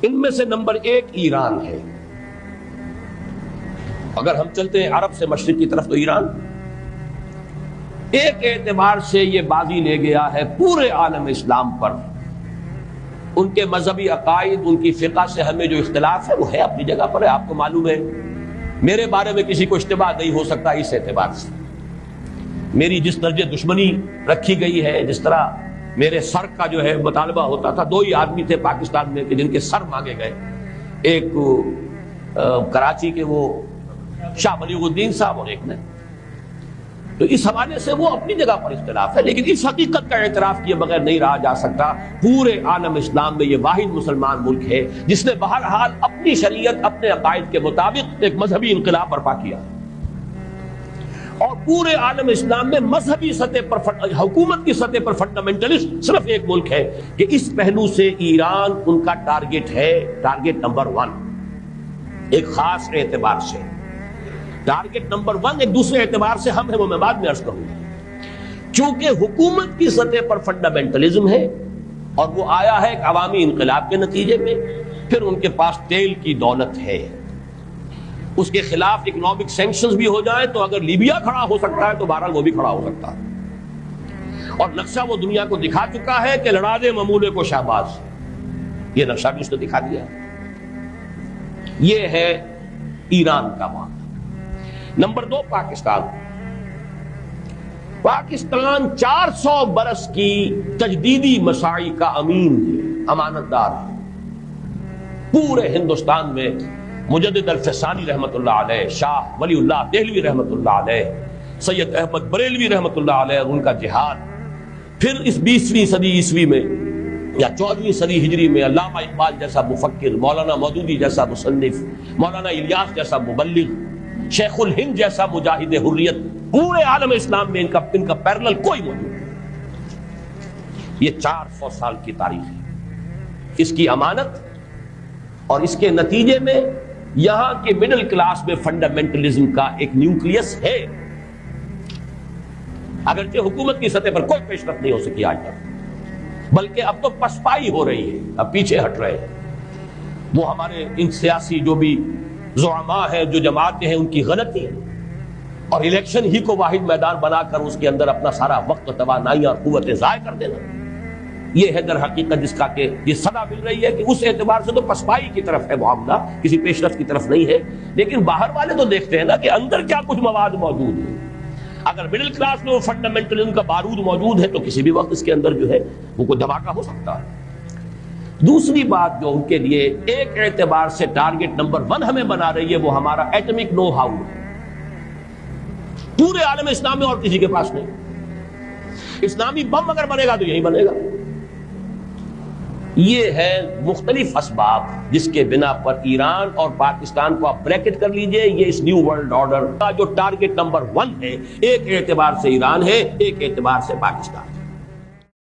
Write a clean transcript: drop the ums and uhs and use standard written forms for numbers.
ان میں سے نمبر 1 ایران ہے. اگر ہم چلتے ہیں عرب سے مشرق کی طرف تو ایران ایک اعتبار سے یہ بازی لے گیا ہے پورے عالم اسلام پر. ان کے مذہبی عقائد، ان کی فقہ سے ہمیں جو اختلاف ہے وہ ہے اپنی جگہ پر ہے. آپ کو معلوم ہے میرے بارے میں کسی کو اشتباہ نہیں ہو سکتا اس اعتبار سے. میری جس درجے دشمنی رکھی گئی ہے، جس طرح میرے سر کا جو ہے مطالبہ ہوتا تھا، 2 ہی آدمی تھے پاکستان میں کہ جن کے سر مانگے گئے. ایک کراچی کے وہ شاہ بلیغ الدین صاحب اور ایک نے. تو اس حوالے سے وہ اپنی جگہ پر اختلاف ہے، لیکن اس حقیقت کا اعتراف کیے بغیر نہیں رہا جا سکتا. پورے عالم اسلام میں یہ واحد مسلمان ملک ہے جس نے بہرحال اپنی شریعت، اپنے عقائد کے مطابق ایک مذہبی انقلاب برپا کیا. اور پورے عالم اسلام میں مذہبی سطح پر، حکومت کی سطح پر فنڈامنٹلسٹ صرف ایک ملک ہے کہ اس پہلو سے ایران ان کا ٹارگٹ ہے، ٹارگٹ نمبر 1 ایک خاص اعتبار سے. ٹارگٹ نمبر 1 ایک دوسرے اعتبار سے ہم ہیں، وہ میں بعد میں عرض کروں گا. چونکہ حکومت کی سطح پر فنڈامنٹلزم ہے اور وہ آیا ہے ایک عوامی انقلاب کے نتیجے میں، پھر ان کے پاس تیل کی دولت ہے. اس کے خلاف اکنامک سینکشنز بھی ہو جائیں تو اگر لیبیا کھڑا ہو سکتا ہے تو بہرحال وہ بھی کھڑا ہو سکتا ہے. اور نقشہ وہ دنیا کو دکھا چکا ہے کہ لڑا دے ممولے کو شہباز. یہ نقشہ بھی اس نے دکھا دیا. یہ ہے ایران کا معاملہ. نمبر 2 پاکستان. پاکستان 400 برس کی تجدیدی مساعی کا امین ہے، امانت دار ہے. پورے ہندوستان میں مجدد الفسانی رحمت اللہ علیہ، شاہ ولی اللہ دہلوی رحمت اللہ علیہ، سید احمد بریلوی رحمت اللہ علیہ اور ان کا جہاد. پھر اس 20ویں صدی عیسوی میں یا 14ویں صدی ہجری میں علامہ اقبال جیسا مفکر، مولانا مودودی جیسا مصنف، مولانا الیاس جیسا مبلغ، شیخ الہند جیسا مجاہد حریت. پورے عالم اسلام میں ان کا پیرلل کوئی موجود نہیں. یہ 400 سال کی تاریخ ہے اس کی امانت، اور اس کے نتیجے میں یہاں کے مڈل کلاس میں فنڈامنٹلزم کا ایک نیوکلیس ہے. اگرچہ حکومت کی سطح پر کوئی پیشرفت نہیں ہو سکی آج تک، بلکہ اب تو پسپائی ہو رہی ہے، اب پیچھے ہٹ رہے ہیں. وہ ہمارے ان سیاسی جو بھی زعماء ہیں، جو جماعتیں ہیں، ان کی غلطی ہے اور الیکشن ہی کو واحد میدان بنا کر اس کے اندر اپنا سارا وقت، توانائیاں اور قوتیں ضائع کر دینا. یہ ہے در حقیقت جس کا کہ یہ صدا مل رہی ہے کہ اس اعتبار سے تو پسپائی کی طرف ہے معاملہ، کسی پیشرفت کی طرف نہیں ہے. لیکن باہر والے تو دیکھتے ہیں نا کہ اندر کیا کچھ مواد موجود ہے. اگر مڈل کلاس میں وہ فنڈامنٹلزم کا بارود موجود ہے تو کسی بھی وقت اس کے اندر جو ہے وہ کوئی دھماکہ ہو سکتا ہے. دوسری بات جو ان کے لیے ایک اعتبار سے ٹارگٹ نمبر 1 ہمیں بنا رہی ہے وہ ہمارا ایٹمک نو ہاؤ ہے. پورے عالم اسلام میں اور کسی کے پاس نہیں. اسلامی بم اگر بنے گا تو یہی بنے گا. یہ ہے مختلف اسباب جس کے بنا پر ایران اور پاکستان کو آپ بریکٹ کر لیجئے. یہ اس نیو ورلڈ آرڈر کا جو ٹارگٹ نمبر 1 ہے، ایک اعتبار سے ایران ہے، ایک اعتبار سے پاکستان.